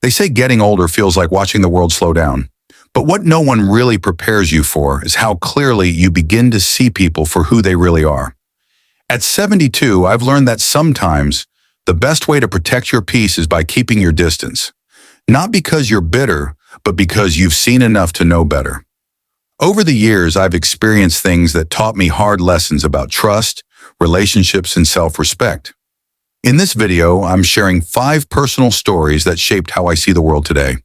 They say getting older feels like watching the world slow down. But what no one really prepares you for is how clearly you begin to see people for who they really are. At 72, I've learned that sometimes the best way to protect your peace is by keeping your distance. Not because you're bitter, but because you've seen enough to know better. Over the years, I've experienced things that taught me hard lessons about trust, relationships, and self-respect. In this video, I'm sharing 5 personal stories that shaped how I see the world today.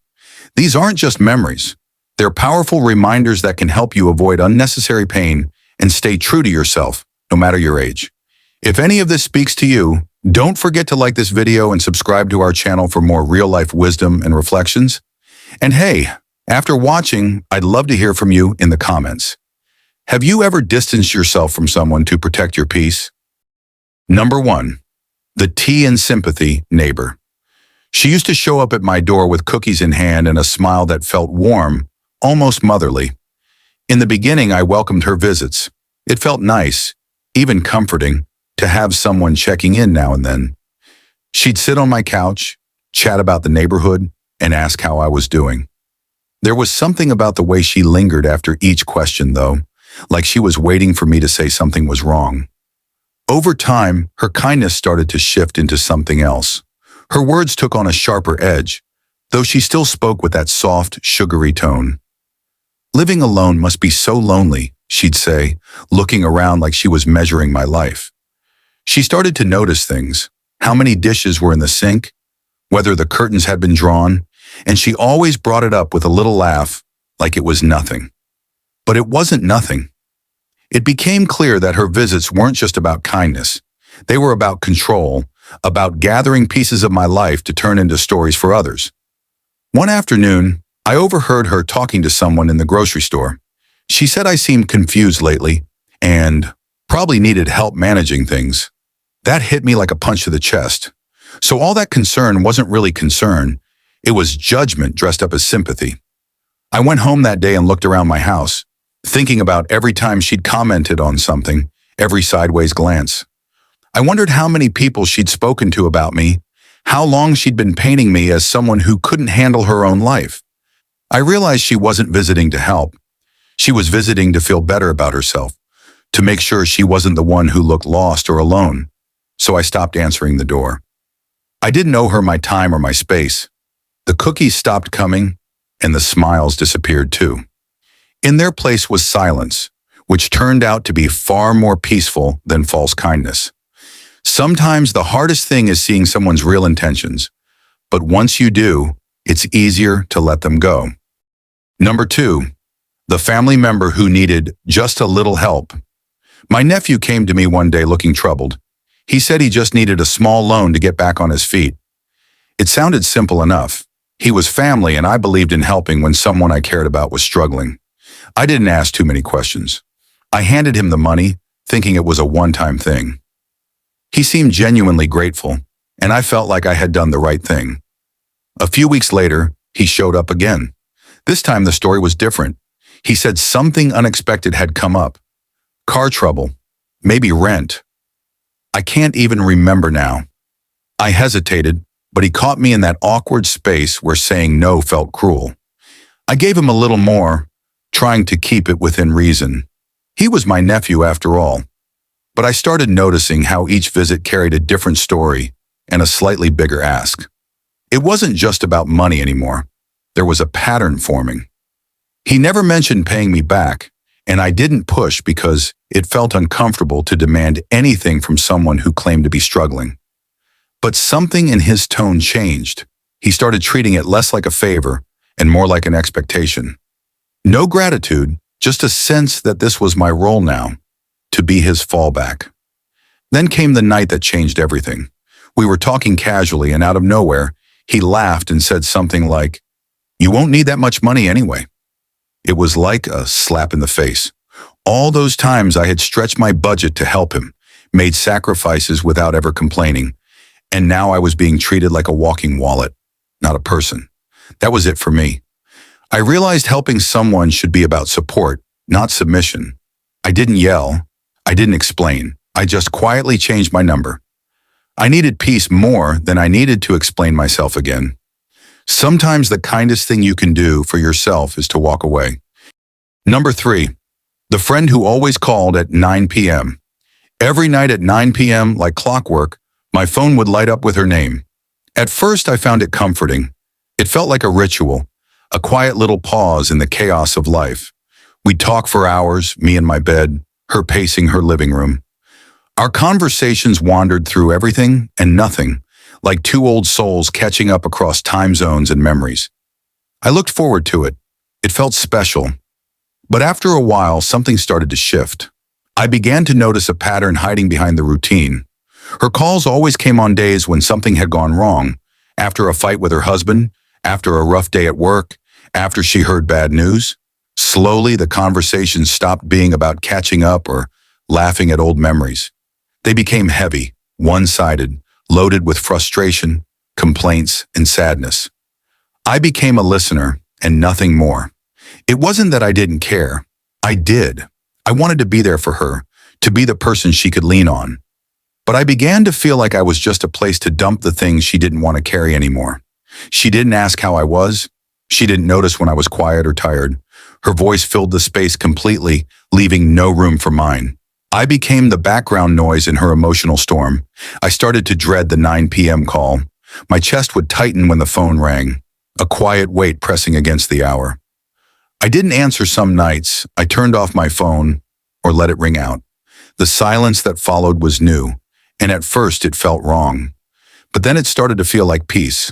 These aren't just memories. They're powerful reminders that can help you avoid unnecessary pain and stay true to yourself, no matter your age. If any of this speaks to you, don't forget to like this video and subscribe to our channel for more real-life wisdom and reflections. And hey, after watching, I'd love to hear from you in the comments. Have you ever distanced yourself from someone to protect your peace? Number 1. The tea and sympathy neighbor. She used to show up at my door with cookies in hand and a smile that felt warm, almost motherly. In the beginning, I welcomed her visits. It felt nice, even comforting, to have someone checking in now and then. She'd sit on my couch, chat about the neighborhood, and ask how I was doing. There was something about the way she lingered after each question, though, like she was waiting for me to say something was wrong. Over time, her kindness started to shift into something else. Her words took on a sharper edge, though she still spoke with that soft, sugary tone. "Living alone must be so lonely," she'd say, looking around like she was measuring my life. She started to notice things, how many dishes were in the sink, whether the curtains had been drawn, and she always brought it up with a little laugh, like it was nothing. But it wasn't nothing. It became clear that her visits weren't just about kindness. They were about control, about gathering pieces of my life to turn into stories for others. One afternoon, I overheard her talking to someone in the grocery store. She said I seemed confused lately and probably needed help managing things. That hit me like a punch to the chest. So all that concern wasn't really concern. It was judgment dressed up as sympathy. I went home that day and looked around my house, thinking about every time she'd commented on something, every sideways glance. I wondered how many people she'd spoken to about me, how long she'd been painting me as someone who couldn't handle her own life. I realized she wasn't visiting to help. She was visiting to feel better about herself, to make sure she wasn't the one who looked lost or alone. So I stopped answering the door. I didn't owe her my time or my space. The cookies stopped coming, and the smiles disappeared too. In their place was silence, which turned out to be far more peaceful than false kindness. Sometimes the hardest thing is seeing someone's real intentions, but once you do, it's easier to let them go. Number 2, the family member who needed just a little help. My nephew came to me one day looking troubled. He said he just needed a small loan to get back on his feet. It sounded simple enough. He was family, and I believed in helping when someone I cared about was struggling. I didn't ask too many questions. I handed him the money, thinking it was a one-time thing. He seemed genuinely grateful, and I felt like I had done the right thing. A few weeks later, he showed up again. This time the story was different. He said something unexpected had come up. Car trouble, maybe rent. I can't even remember now. I hesitated, but he caught me in that awkward space where saying no felt cruel. I gave him a little more, trying to keep it within reason. He was my nephew after all. But I started noticing how each visit carried a different story and a slightly bigger ask. It wasn't just about money anymore. There was a pattern forming. He never mentioned paying me back, and I didn't push because it felt uncomfortable to demand anything from someone who claimed to be struggling. But something in his tone changed. He started treating it less like a favor and more like an expectation. No gratitude, just a sense that this was my role now, to be his fallback. Then came the night that changed everything. We were talking casually, and out of nowhere, he laughed and said something like, "You won't need that much money anyway." It was like a slap in the face. All those times I had stretched my budget to help him, made sacrifices without ever complaining, and now I was being treated like a walking wallet, not a person. That was it for me. I realized helping someone should be about support, not submission. I didn't yell. I didn't explain. I just quietly changed my number. I needed peace more than I needed to explain myself again. Sometimes the kindest thing you can do for yourself is to walk away. Number 3, the friend who always called at 9 p.m. Every night at 9 p.m., like clockwork, my phone would light up with her name. At first, I found it comforting. It felt like a ritual, a quiet little pause in the chaos of life. We'd talk for hours, me in my bed, her pacing her living room. Our conversations wandered through everything and nothing, like two old souls catching up across time zones and memories. I looked forward to it. It felt special. But after a while, something started to shift. I began to notice a pattern hiding behind the routine. Her calls always came on days when something had gone wrong, after a fight with her husband, after a rough day at work, after she heard bad news. Slowly, the conversations stopped being about catching up or laughing at old memories. They became heavy, one-sided, loaded with frustration, complaints, and sadness. I became a listener and nothing more. It wasn't that I didn't care. I did. I wanted to be there for her, to be the person she could lean on. But I began to feel like I was just a place to dump the things she didn't want to carry anymore. She didn't ask how I was. She didn't notice when I was quiet or tired. Her voice filled the space completely, leaving no room for mine. I became the background noise in her emotional storm. I started to dread the 9 p.m. call. My chest would tighten when the phone rang, a quiet weight pressing against the hour. I didn't answer some nights. I turned off my phone or let it ring out. The silence that followed was new, and at first it felt wrong. But then it started to feel like peace.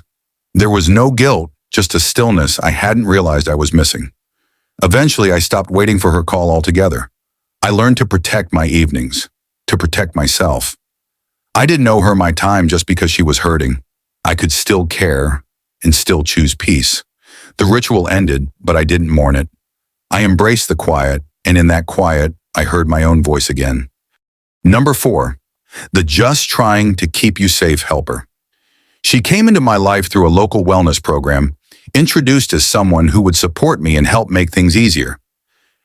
There was no guilt, just a stillness I hadn't realized I was missing. Eventually, I stopped waiting for her call altogether. I learned to protect my evenings, to protect myself. I didn't owe her my time just because she was hurting. I could still care and still choose peace. The ritual ended, but I didn't mourn it. I embraced the quiet, and in that quiet, I heard my own voice again. Number 4, the just trying to keep you safe helper. She came into my life through a local wellness program, introduced as someone who would support me and help make things easier.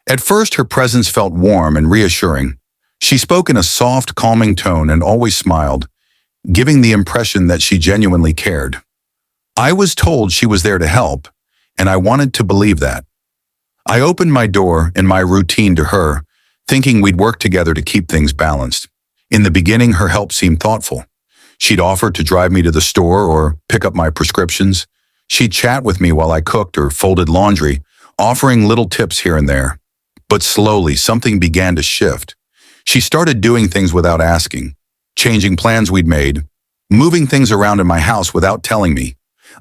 At first, her presence felt warm and reassuring. She spoke in a soft, calming tone and always smiled, giving the impression that she genuinely cared. I was told she was there to help, and I wanted to believe that. I opened my door and my routine to her, thinking we'd work together to keep things balanced. In the beginning, her help seemed thoughtful. She'd offer to drive me to the store or pick up my prescriptions. She'd chat with me while I cooked or folded laundry, offering little tips here and there. But slowly, something began to shift. She started doing things without asking, changing plans we'd made, moving things around in my house without telling me.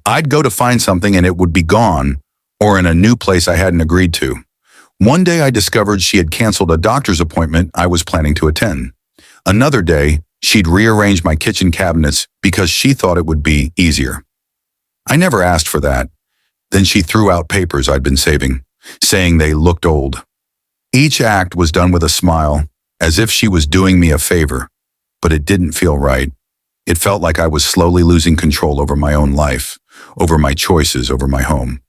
I'd go to find something and it would be gone, or in a new place I hadn't agreed to. One day I discovered she had canceled a doctor's appointment I was planning to attend. Another day, she'd rearranged my kitchen cabinets because she thought it would be easier. I never asked for that. Then she threw out papers I'd been saving, saying they looked old. Each act was done with a smile, as if she was doing me a favor, but it didn't feel right. It felt like I was slowly losing control over my own life, over my choices, over my home.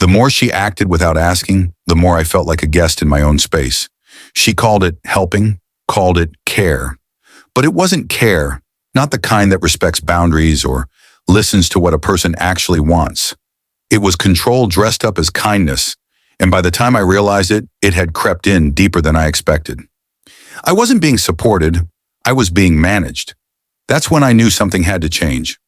The more she acted without asking, the more I felt like a guest in my own space. She called it helping, called it care. But it wasn't care, not the kind that respects boundaries or listens to what a person actually wants. It was control dressed up as kindness, and by the time I realized it, it had crept in deeper than I expected. I wasn't being supported, I was being managed. That's when I knew something had to change.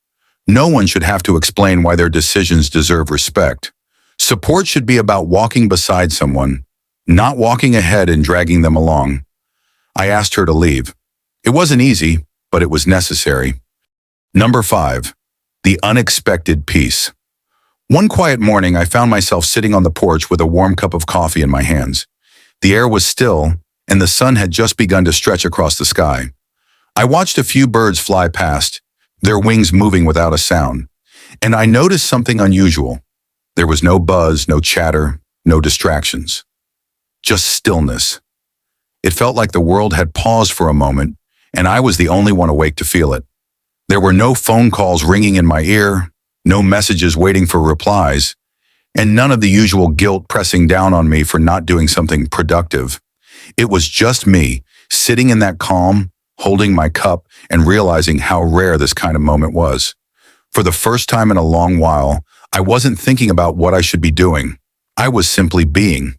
No one should have to explain why their decisions deserve respect. Support should be about walking beside someone, not walking ahead and dragging them along. I asked her to leave. It wasn't easy, but it was necessary. Number 5, the unexpected peace. One quiet morning, I found myself sitting on the porch with a warm cup of coffee in my hands. The air was still, and the sun had just begun to stretch across the sky. I watched a few birds fly past, their wings moving without a sound, and I noticed something unusual. There was no buzz, no chatter, no distractions. Just stillness. It felt like the world had paused for a moment, and I was the only one awake to feel it. There were no phone calls ringing in my ear, no messages waiting for replies, and none of the usual guilt pressing down on me for not doing something productive. It was just me, sitting in that calm, holding my cup, and realizing how rare this kind of moment was. For the first time in a long while, I wasn't thinking about what I should be doing. I was simply being.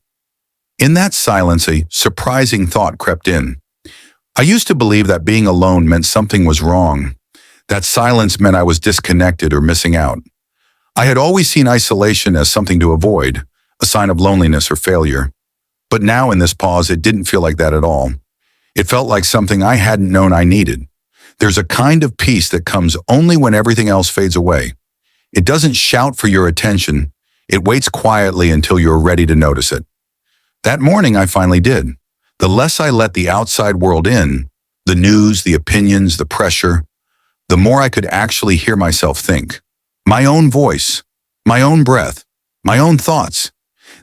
In that silence, a surprising thought crept in. I used to believe that being alone meant something was wrong, that silence meant I was disconnected or missing out. I had always seen isolation as something to avoid, a sign of loneliness or failure. But now in this pause, it didn't feel like that at all. It felt like something I hadn't known I needed. There's a kind of peace that comes only when everything else fades away. It doesn't shout for your attention. It waits quietly until you're ready to notice it. That morning, I finally did. The less I let the outside world in, the news, the opinions, the pressure, the more I could actually hear myself think. My own voice, my own breath, my own thoughts.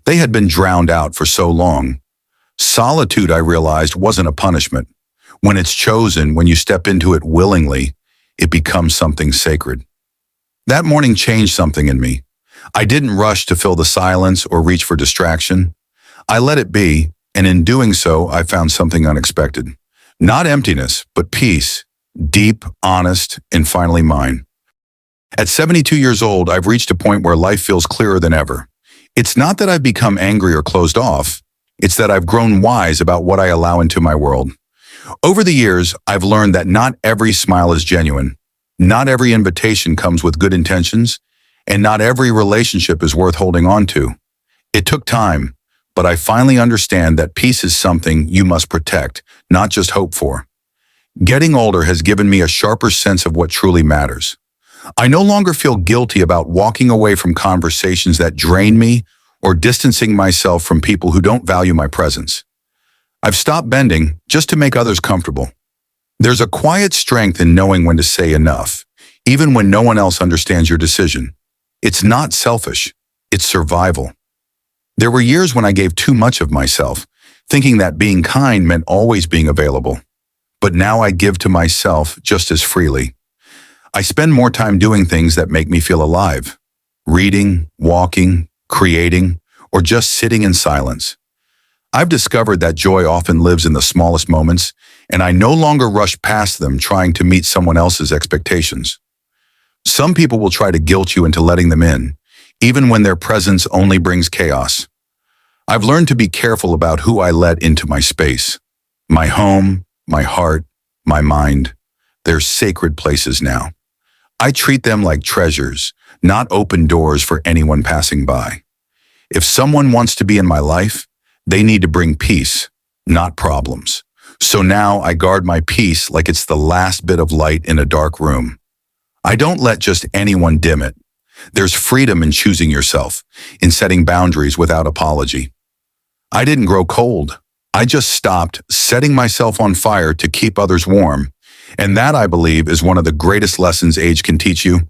They had been drowned out for so long. Solitude, I realized, wasn't a punishment. When it's chosen, when you step into it willingly, it becomes something sacred. That morning changed something in me. I didn't rush to fill the silence or reach for distraction. I let it be, and in doing so, I found something unexpected. Not emptiness, but peace, deep, honest, and finally mine. At 72 years old, I've reached a point where life feels clearer than ever. It's not that I've become angry or closed off. It's that I've grown wise about what I allow into my world. Over the years, I've learned that not every smile is genuine. Not every invitation comes with good intentions, and not every relationship is worth holding on to. It took time, but I finally understand that peace is something you must protect, not just hope for. Getting older has given me a sharper sense of what truly matters. I no longer feel guilty about walking away from conversations that drain me or distancing myself from people who don't value my presence. I've stopped bending just to make others comfortable. There's a quiet strength in knowing when to say enough, even when no one else understands your decision. It's not selfish, it's survival. There were years when I gave too much of myself, thinking that being kind meant always being available. But now I give to myself just as freely. I spend more time doing things that make me feel alive. Reading, walking, creating, or just sitting in silence. I've discovered that joy often lives in the smallest moments, and I no longer rush past them trying to meet someone else's expectations. Some people will try to guilt you into letting them in, even when their presence only brings chaos. I've learned to be careful about who I let into my space. My home, my heart, my mind. They're sacred places now. I treat them like treasures, not open doors for anyone passing by. If someone wants to be in my life, they need to bring peace, not problems. So now I guard my peace like it's the last bit of light in a dark room. I don't let just anyone dim it. There's freedom in choosing yourself, in setting boundaries without apology. I didn't grow cold. I just stopped setting myself on fire to keep others warm. And that, I believe, is one of the greatest lessons age can teach you.